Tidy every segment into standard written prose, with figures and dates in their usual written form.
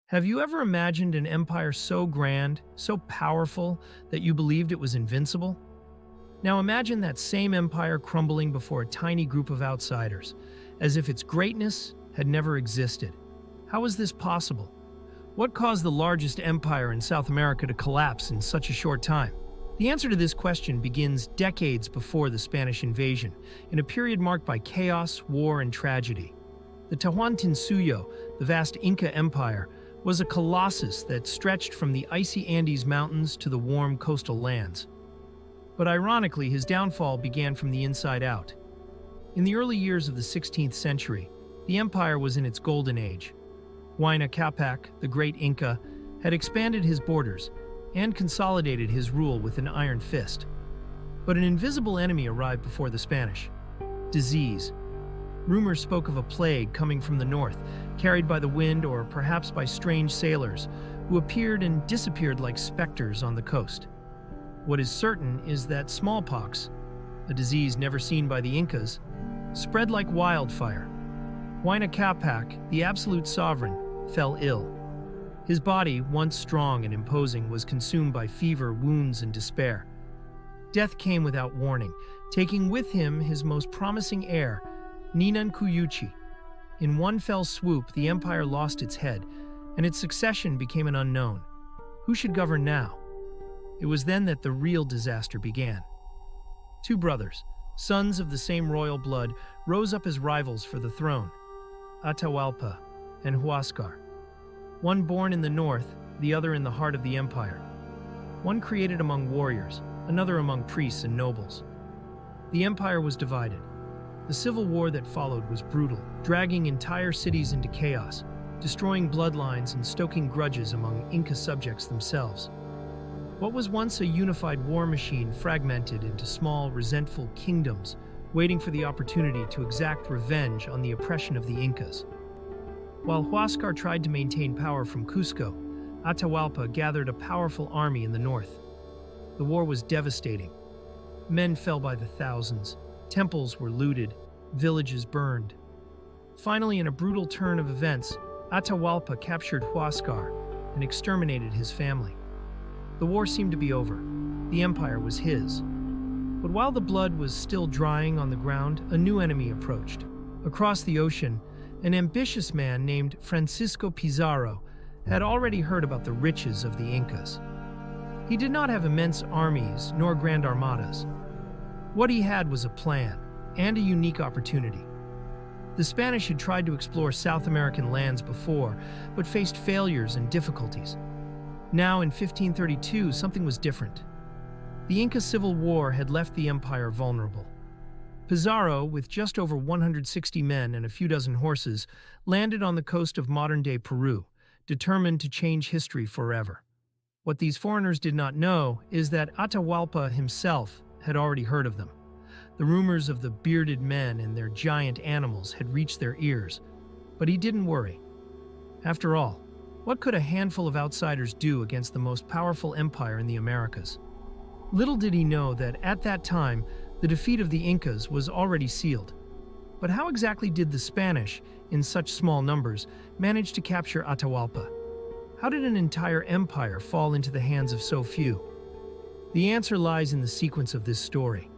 Have you ever imagined an empire so grand, so powerful, that you believed it was invincible? Now imagine that same empire crumbling before a tiny group of outsiders, as if its greatness had never existed. How is this possible? What caused the largest empire in South America to collapse in such a short time? The answer to this question begins decades before the Spanish invasion, in a period marked by chaos, war, and tragedy. The Tahuantinsuyo, the vast Inca Empire, was a colossus that stretched from the icy Andes Mountains to the warm coastal lands. But ironically, his downfall began from the inside out. In the early years of the 16th century, the empire was in its golden age. Huayna Capac, the great Inca, had expanded his borders and consolidated his rule with an iron fist. But an invisible enemy arrived before the Spanish: disease. Rumors spoke of a plague coming from the north, carried by the wind or perhaps by strange sailors who appeared and disappeared like specters on the coast. What is certain is that smallpox, a disease never seen by the Incas, spread like wildfire. Huayna Capac, the absolute sovereign, fell ill. His body, once strong and imposing, was consumed by fever, wounds, and despair. Death came without warning, taking with him his most promising heir, Ninan Cuyuchi. In one fell swoop, the empire lost its head, and its succession became an unknown. Who should govern now? It was then that the real disaster began. Two brothers, sons of the same royal blood, rose up as rivals for the throne: Atahualpa and Huáscar. One born in the north, the other in the heart of the empire. One created among warriors, another among priests and nobles. The empire was divided. The civil war that followed was brutal, dragging entire cities into chaos, destroying bloodlines and stoking grudges among Inca subjects themselves. What was once a unified war machine fragmented into small, resentful kingdoms, waiting for the opportunity to exact revenge on the oppression of the Incas. While Huáscar tried to maintain power from Cusco, Atahualpa gathered a powerful army in the north. The war was devastating. Men fell by the thousands. Temples were looted, villages burned. Finally, in a brutal turn of events, Atahualpa captured Huáscar and exterminated his family. The war seemed to be over. The empire was his. But while the blood was still drying on the ground, a new enemy approached. Across the ocean, an ambitious man named Francisco Pizarro had already heard about the riches of the Incas. He did not have immense armies nor grand armadas. What he had was a plan and a unique opportunity. The Spanish had tried to explore South American lands before, but faced failures and difficulties. Now, in 1532, something was different. The Inca Civil War had left the empire vulnerable. Pizarro, with just over 160 men and a few dozen horses, landed on the coast of modern-day Peru, determined to change history forever. What these foreigners did not know is that Atahualpa himself had already heard of them. The rumors of the bearded men and their giant animals had reached their ears, but he didn't worry. After all, what could a handful of outsiders do against the most powerful empire in the Americas? Little did he know that at that time, the defeat of the Incas was already sealed. But how exactly did the Spanish, in such small numbers, manage to capture Atahualpa? How did an entire empire fall into the hands of so few? The answer lies in the sequence of this story,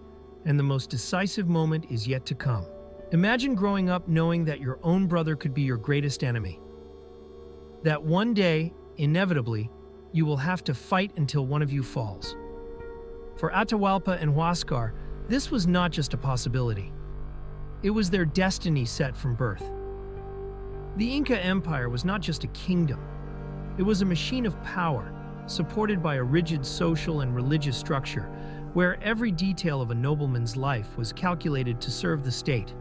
and the most decisive moment is yet to come. Imagine growing up knowing that your own brother could be your greatest enemy. That one day, inevitably, you will have to fight until one of you falls. For Atahualpa and Huáscar, this was not just a possibility. It was their destiny set from birth. The Inca Empire was not just a kingdom. It was a machine of power, supported by a rigid social and religious structure, where every detail of a nobleman's life was calculated to serve the state.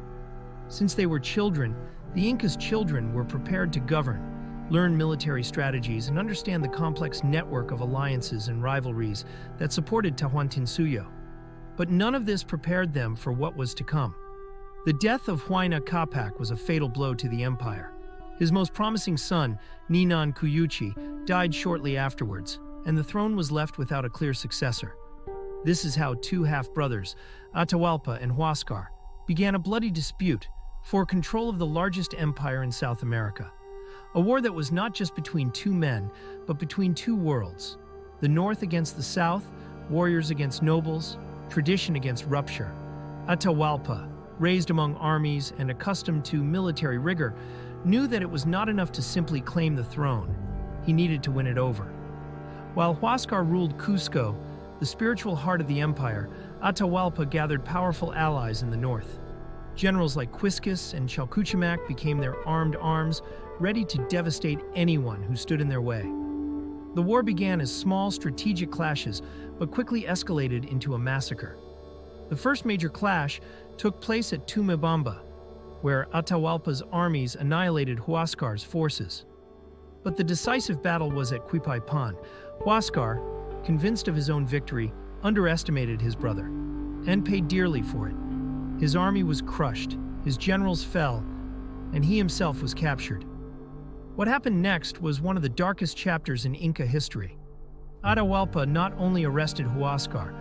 Since they were children, the Inca's children were prepared to govern, learn military strategies, and understand the complex network of alliances and rivalries that supported Tahuantinsuyo. But none of this prepared them for what was to come. The death of Huayna Capac was a fatal blow to the empire. His most promising son, Ninan Cuyuchi, died shortly afterwards, and the throne was left without a clear successor. This is how two half-brothers, Atahualpa and Huáscar, began a bloody dispute for control of the largest empire in South America. A war that was not just between two men, but between two worlds. The North against the South, warriors against nobles, tradition against rupture. Atahualpa, raised among armies and accustomed to military rigor, knew that it was not enough to simply claim the throne. He needed to win it over. While Huáscar ruled Cusco, the spiritual heart of the empire, Atahualpa gathered powerful allies in the north. Generals like Quiscus and Chalcuchamac became their armed arms, ready to devastate anyone who stood in their way. The war began as small strategic clashes, but quickly escalated into a massacre. The first major clash took place at Tumebamba, where Atahualpa's armies annihilated Huáscar's forces. But the decisive battle was at Quipaipan. Huáscar, convinced of his own victory, underestimated his brother, and paid dearly for it. His army was crushed, his generals fell, and he himself was captured. What happened next was one of the darkest chapters in Inca history. Atahualpa not only arrested Huáscar,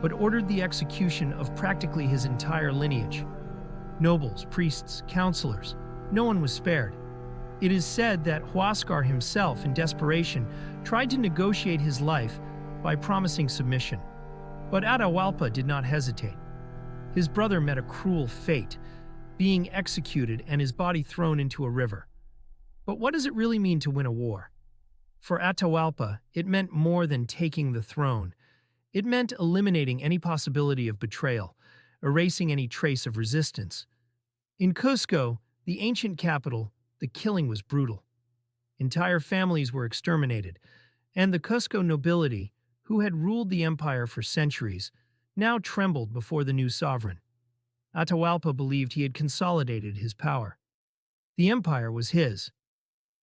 but ordered the execution of practically his entire lineage. Nobles, priests, counselors, no one was spared. It is said that Huáscar himself, in desperation, tried to negotiate his life by promising submission. But Atahualpa did not hesitate. His brother met a cruel fate, being executed and his body thrown into a river. But what does it really mean to win a war? For Atahualpa, it meant more than taking the throne. It meant eliminating any possibility of betrayal, erasing any trace of resistance. In Cusco, the ancient capital, the killing was brutal. Entire families were exterminated, and the Cusco nobility, who had ruled the empire for centuries, now trembled before the new sovereign. Atahualpa believed he had consolidated his power. The empire was his.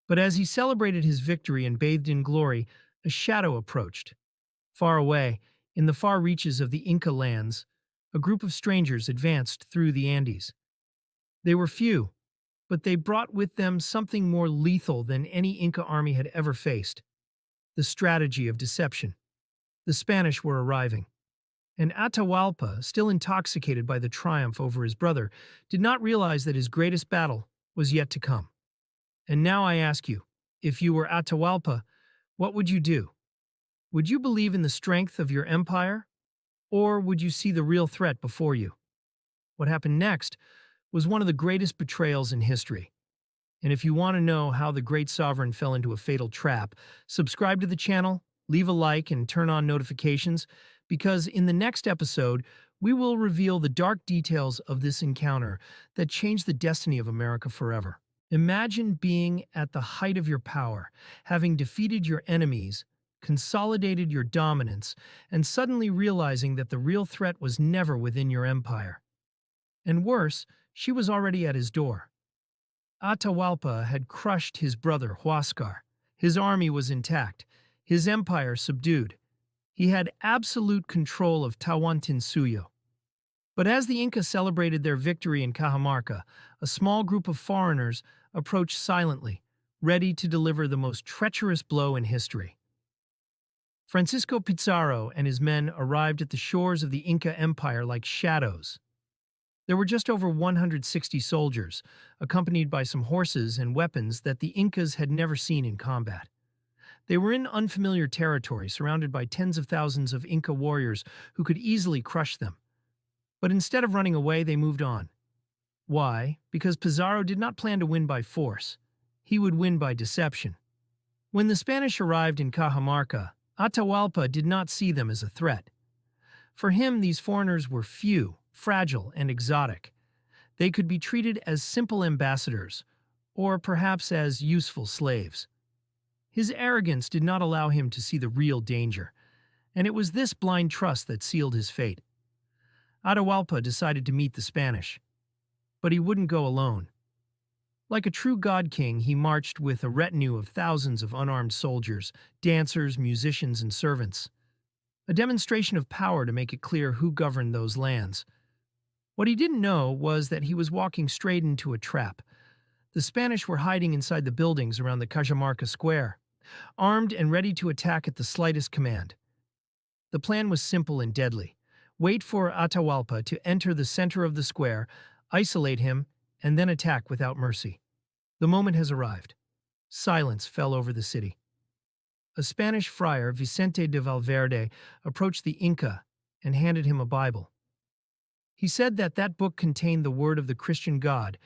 But as he celebrated his victory and bathed in glory, a shadow approached. Far away, in the far reaches of the Inca lands, a group of strangers advanced through the Andes. They were few, but they brought with them something more lethal than any Inca army had ever faced: the strategy of deception. The Spanish were arriving, and Atahualpa, still intoxicated by the triumph over his brother, did not realize that his greatest battle was yet to come. And now I ask you, if you were Atahualpa, what would you do? Would you believe in the strength of your empire, or would you see the real threat before you? What happened next was one of the greatest betrayals in history. And if you want to know how the great sovereign fell into a fatal trap, subscribe to the channel, leave a like, and turn on notifications, because in the next episode, we will reveal the dark details of this encounter that changed the destiny of America forever. Imagine being at the height of your power, having defeated your enemies, consolidated your dominance, and suddenly realizing that the real threat was never within your empire. And worse, she was already at his door. Atahualpa had crushed his brother Huáscar. His army was intact, his empire subdued. He had absolute control of Tawantinsuyo. But as the Incas celebrated their victory in Cajamarca, a small group of foreigners approached silently, ready to deliver the most treacherous blow in history. Francisco Pizarro and his men arrived at the shores of the Inca Empire like shadows. There were just over 160 soldiers, accompanied by some horses and weapons that the Incas had never seen in combat. They were in unfamiliar territory, surrounded by tens of thousands of Inca warriors who could easily crush them. But instead of running away, they moved on. Why? Because Pizarro did not plan to win by force. He would win by deception. When the Spanish arrived in Cajamarca, Atahualpa did not see them as a threat. For him, these foreigners were few, fragile, and exotic. They could be treated as simple ambassadors, or perhaps as useful slaves. His arrogance did not allow him to see the real danger, and it was this blind trust that sealed his fate. Atahualpa decided to meet the Spanish, but he wouldn't go alone. Like a true god king, he marched with a retinue of thousands of unarmed soldiers, dancers, musicians, and servants. A demonstration of power to make it clear who governed those lands. What he didn't know was that he was walking straight into a trap. The Spanish were hiding inside the buildings around the Cajamarca Square, armed and ready to attack at the slightest command. The plan was simple and deadly. Wait for Atahualpa to enter the center of the square, isolate him, and then attack without mercy. The moment has arrived. Silence fell over the city. A Spanish friar, Vicente de Valverde, approached the Inca and handed him a Bible. He said that that book contained the word of the Christian God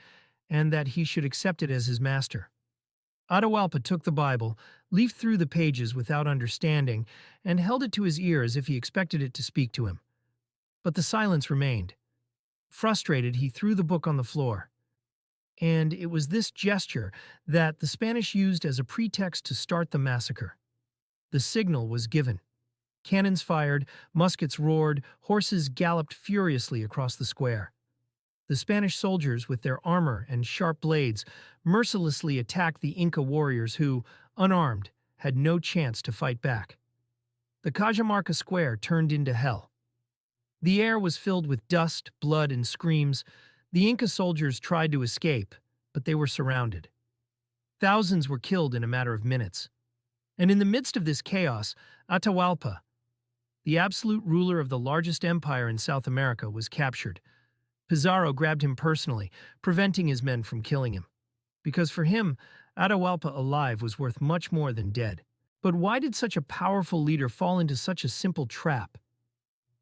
and that he should accept it as his master. Atahualpa took the Bible, leafed through the pages without understanding, and held it to his ear as if he expected it to speak to him. But the silence remained. Frustrated, he threw the book on the floor. And it was this gesture that the Spanish used as a pretext to start the massacre. The signal was given. Cannons fired, muskets roared, horses galloped furiously across the square. The Spanish soldiers, with their armor and sharp blades, mercilessly attacked the Inca warriors who, unarmed, had no chance to fight back. The Cajamarca square turned into hell. The air was filled with dust, blood, and screams. The Inca soldiers tried to escape, but they were surrounded. Thousands were killed in a matter of minutes. And in the midst of this chaos, Atahualpa, the absolute ruler of the largest empire in South America, was captured. Pizarro grabbed him personally, preventing his men from killing him. Because for him, Atahualpa alive was worth much more than dead. But why did such a powerful leader fall into such a simple trap?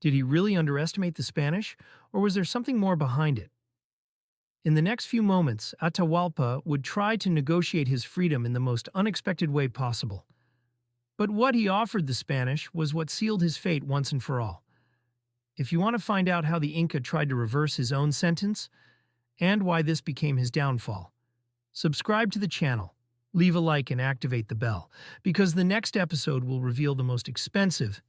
Did he really underestimate the Spanish, or was there something more behind it? In the next few moments, Atahualpa would try to negotiate his freedom in the most unexpected way possible. But what he offered the Spanish was what sealed his fate once and for all. If you want to find out how the Inca tried to reverse his own sentence, and why this became his downfall, subscribe to the channel, leave a like, and activate the bell, because the next episode will reveal the most expensive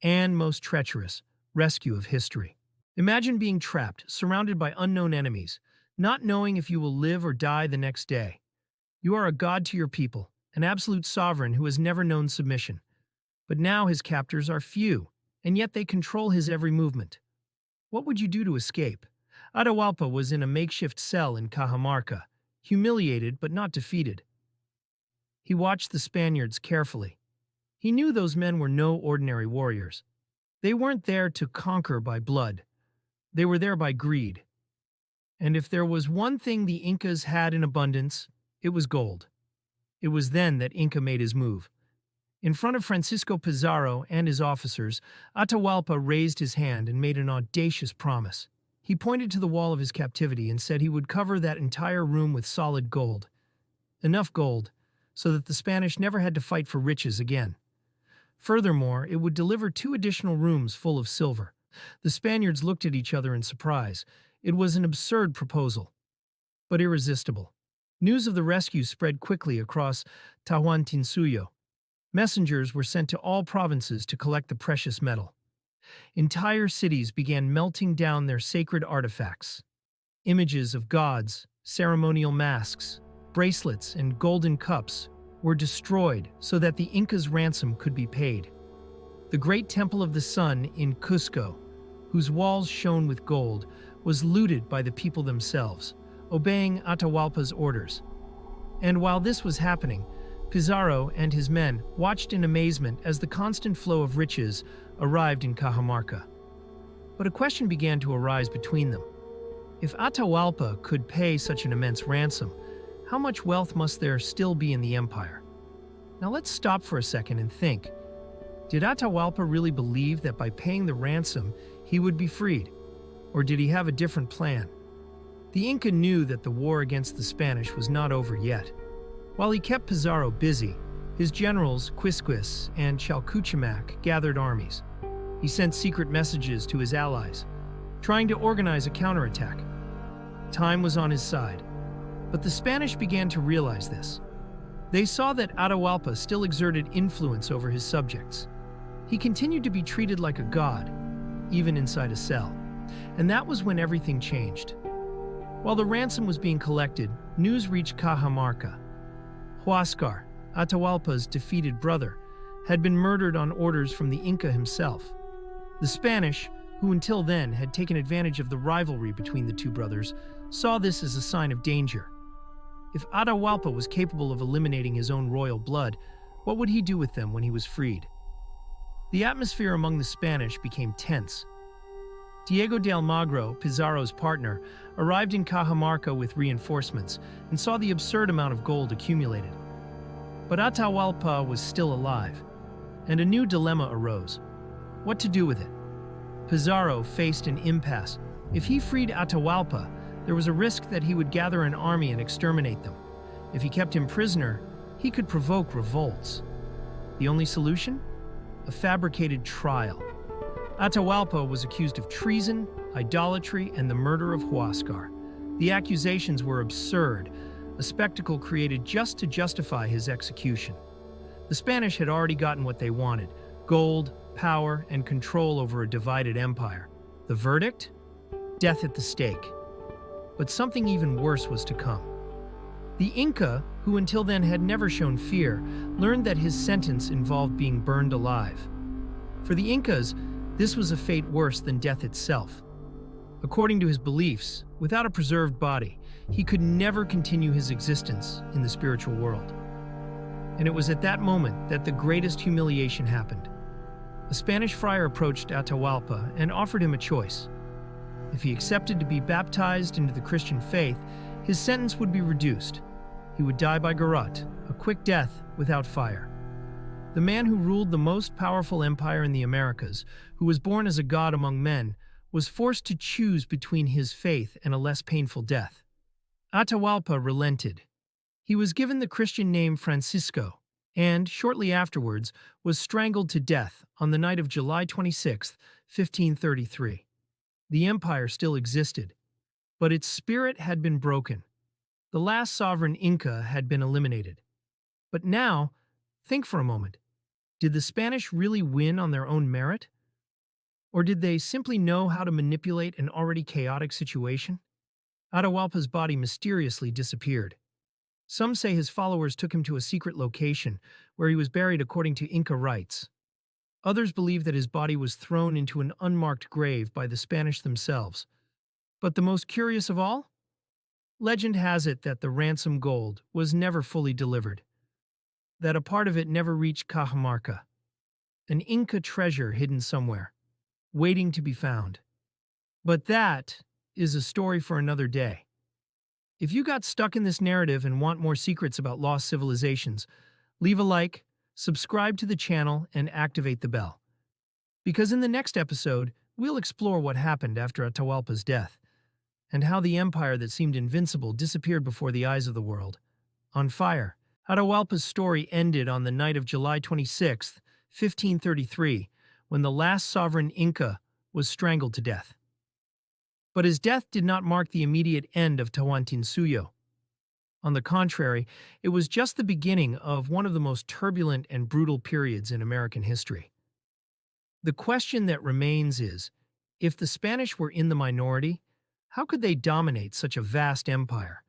and most treacherous rescue of history. Imagine being trapped, surrounded by unknown enemies, not knowing if you will live or die the next day. You are a god to your people, an absolute sovereign who has never known submission. But now his captors are few, and yet they control his every movement. What would you do to escape? Atahualpa was in a makeshift cell in Cajamarca, humiliated but not defeated. He watched the Spaniards carefully. He knew those men were no ordinary warriors. They weren't there to conquer by blood. They were there by greed. And if there was one thing the Incas had in abundance, it was gold. It was then that Inca made his move. In front of Francisco Pizarro and his officers, Atahualpa raised his hand and made an audacious promise. He pointed to the wall of his captivity and said he would cover that entire room with solid gold. Enough gold so that the Spanish never had to fight for riches again. Furthermore, it would deliver 2 additional rooms full of silver. The Spaniards looked at each other in surprise. It was an absurd proposal, but irresistible. News of the rescue spread quickly across Tahuantinsuyo. Messengers were sent to all provinces to collect the precious metal. Entire cities began melting down their sacred artifacts. Images of gods, ceremonial masks, bracelets, and golden cups were destroyed so that the Incas' ransom could be paid. The great Temple of the Sun in Cusco, whose walls shone with gold, was looted by the people themselves, obeying Atahualpa's orders. And while this was happening, Pizarro and his men watched in amazement as the constant flow of riches arrived in Cajamarca. But a question began to arise between them. If Atahualpa could pay such an immense ransom, how much wealth must there still be in the empire? Now let's stop for a second and think. Did Atahualpa really believe that by paying the ransom, he would be freed? Or did he have a different plan? The Inca knew that the war against the Spanish was not over yet. While he kept Pizarro busy, his generals, Quisquis and Chalcuchamac, gathered armies. He sent secret messages to his allies, trying to organize a counterattack. Time was on his side. But the Spanish began to realize this. They saw that Atahualpa still exerted influence over his subjects. He continued to be treated like a god, even inside a cell. And that was when everything changed. While the ransom was being collected, news reached Cajamarca. Huáscar, Atahualpa's defeated brother, had been murdered on orders from the Inca himself. The Spanish, who until then had taken advantage of the rivalry between the two brothers, saw this as a sign of danger. If Atahualpa was capable of eliminating his own royal blood, what would he do with them when he was freed? The atmosphere among the Spanish became tense. Diego de Almagro, Pizarro's partner, arrived in Cajamarca with reinforcements and saw the absurd amount of gold accumulated. But Atahualpa was still alive, and a new dilemma arose: what to do with it? Pizarro faced an impasse. If he freed Atahualpa, there was a risk that he would gather an army and exterminate them. If he kept him prisoner, he could provoke revolts. The only solution? A fabricated trial. Atahualpa was accused of treason, idolatry, and the murder of Huascar. The accusations were absurd, a spectacle created just to justify his execution. The Spanish had already gotten what they wanted: gold, power, and control over a divided empire. The verdict? Death at the stake. But something even worse was to come. The Inca, who until then had never shown fear, learned that his sentence involved being burned alive. For the Incas, this was a fate worse than death itself. According to his beliefs, without a preserved body, he could never continue his existence in the spiritual world. And it was at that moment that the greatest humiliation happened. A Spanish friar approached Atahualpa and offered him a choice. If he accepted to be baptized into the Christian faith, his sentence would be reduced. He would die by garrote, a quick death without fire. The man who ruled the most powerful empire in the Americas, who was born as a god among men, was forced to choose between his faith and a less painful death. Atahualpa relented. He was given the Christian name Francisco, and, shortly afterwards, was strangled to death on the night of July 26, 1533. The empire still existed, but its spirit had been broken. The last sovereign Inca had been eliminated. But now, think for a moment. Did the Spanish really win on their own merit? Or did they simply know how to manipulate an already chaotic situation? Atahualpa's body mysteriously disappeared. Some say his followers took him to a secret location, where he was buried according to Inca rites. Others believe that his body was thrown into an unmarked grave by the Spanish themselves. But the most curious of all? Legend has it that the ransom gold was never fully delivered, that a part of it never reached Cajamarca, an Inca treasure hidden somewhere, waiting to be found. But that is a story for another day. If you got stuck in this narrative and want more secrets about lost civilizations, leave a like, subscribe to the channel, and activate the bell. Because in the next episode, we'll explore what happened after Atahualpa's death, and how the empire that seemed invincible disappeared before the eyes of the world. On fire, Atahualpa's story ended on the night of July 26, 1533, when the last sovereign Inca was strangled to death. But his death did not mark the immediate end of Tawantinsuyo. On the contrary, it was just the beginning of one of the most turbulent and brutal periods in American history. The question that remains is, if the Spanish were in the minority, how could they dominate such a vast empire?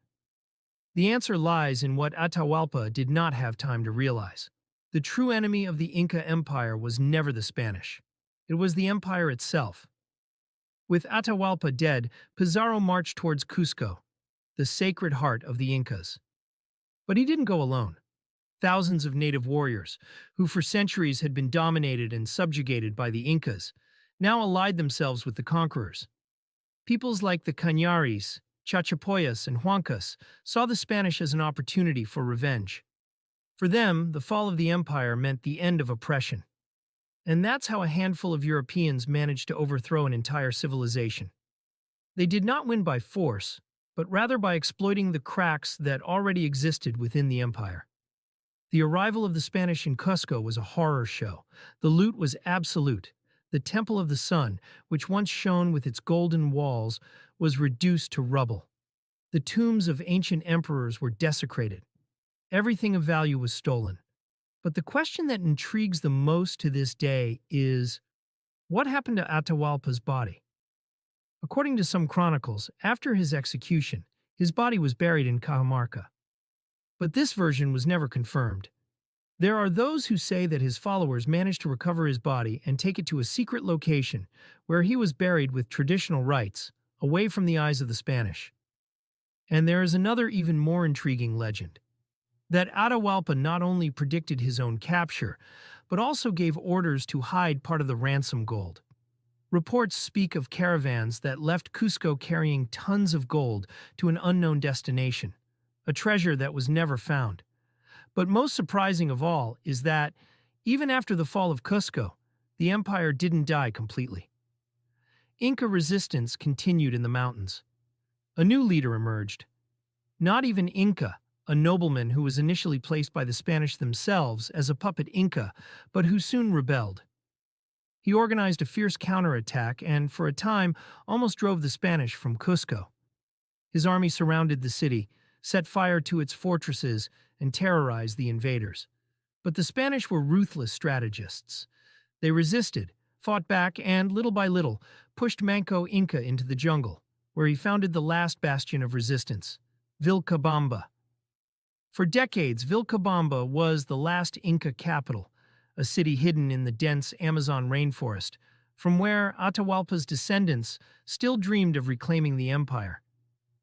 The answer lies in what Atahualpa did not have time to realize. The true enemy of the Inca Empire was never the Spanish. It was the empire itself. With Atahualpa dead, Pizarro marched towards Cusco, the sacred heart of the Incas. But he didn't go alone. Thousands of native warriors, who for centuries had been dominated and subjugated by the Incas, now allied themselves with the conquerors. Peoples like the Cañaris, Chachapoyas, and Huancas saw the Spanish as an opportunity for revenge. For them, the fall of the empire meant the end of oppression. And that's how a handful of Europeans managed to overthrow an entire civilization. They did not win by force, but rather by exploiting the cracks that already existed within the empire. The arrival of the Spanish in Cusco was a horror show. The loot was absolute. The Temple of the Sun, which once shone with its golden walls, was reduced to rubble. The tombs of ancient emperors were desecrated. Everything of value was stolen. But the question that intrigues the most to this day is, what happened to Atahualpa's body? According to some chronicles, after his execution, his body was buried in Cajamarca. But this version was never confirmed. There are those who say that his followers managed to recover his body and take it to a secret location where he was buried with traditional rites, away from the eyes of the Spanish. And there is another even more intriguing legend, that Atahualpa not only predicted his own capture, but also gave orders to hide part of the ransom gold. Reports speak of caravans that left Cusco carrying tons of gold to an unknown destination, a treasure that was never found. But most surprising of all is that, even after the fall of Cusco, the empire didn't die completely. Inca resistance continued in the mountains. A new leader emerged. Not even Inca, a nobleman who was initially placed by the Spanish themselves as a puppet Inca, but who soon rebelled. He organized a fierce counterattack and, for a time, almost drove the Spanish from Cusco. His army surrounded the city, set fire to its fortresses, and terrorized the invaders. But the Spanish were ruthless strategists. They resisted, fought back, and, little by little, pushed Manco Inca into the jungle, where he founded the last bastion of resistance, Vilcabamba. For decades, Vilcabamba was the last Inca capital, a city hidden in the dense Amazon rainforest, from where Atahualpa's descendants still dreamed of reclaiming the empire.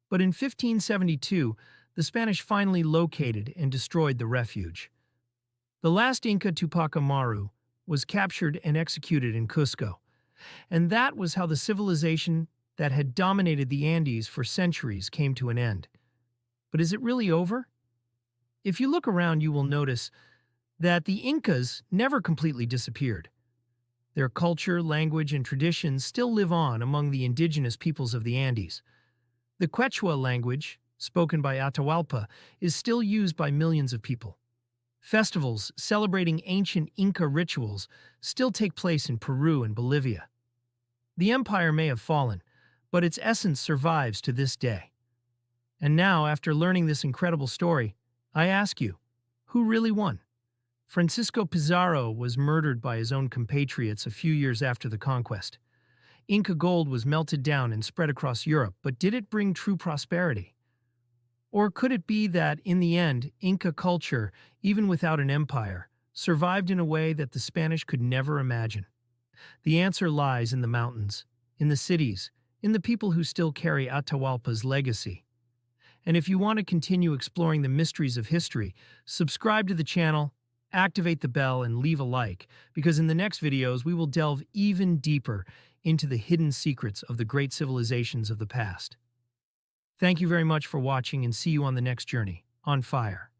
But in 1572, the Spanish finally located and destroyed the refuge. The last Inca, Tupac Amaru, was captured and executed in Cusco, and that was how the civilization that had dominated the Andes for centuries came to an end. But is it really over? If you look around, you will notice that the Incas never completely disappeared. Their culture, language, and traditions still live on among the indigenous peoples of the Andes. The Quechua language, spoken by Atahualpa, is still used by millions of people. Festivals celebrating ancient Inca rituals still take place in Peru and Bolivia. The empire may have fallen, but its essence survives to this day. And now, after learning this incredible story, I ask you, who really won? Francisco Pizarro was murdered by his own compatriots a few years after the conquest. Inca gold was melted down and spread across Europe, but did it bring true prosperity? Or could it be that, in the end, Inca culture, even without an empire, survived in a way that the Spanish could never imagine? The answer lies in the mountains, in the cities, in the people who still carry Atahualpa's legacy. And if you want to continue exploring the mysteries of history, subscribe to the channel, activate the bell, and leave a like, because in the next videos we will delve even deeper into the hidden secrets of the great civilizations of the past. Thank you very much for watching, and see you on the next journey, on fire.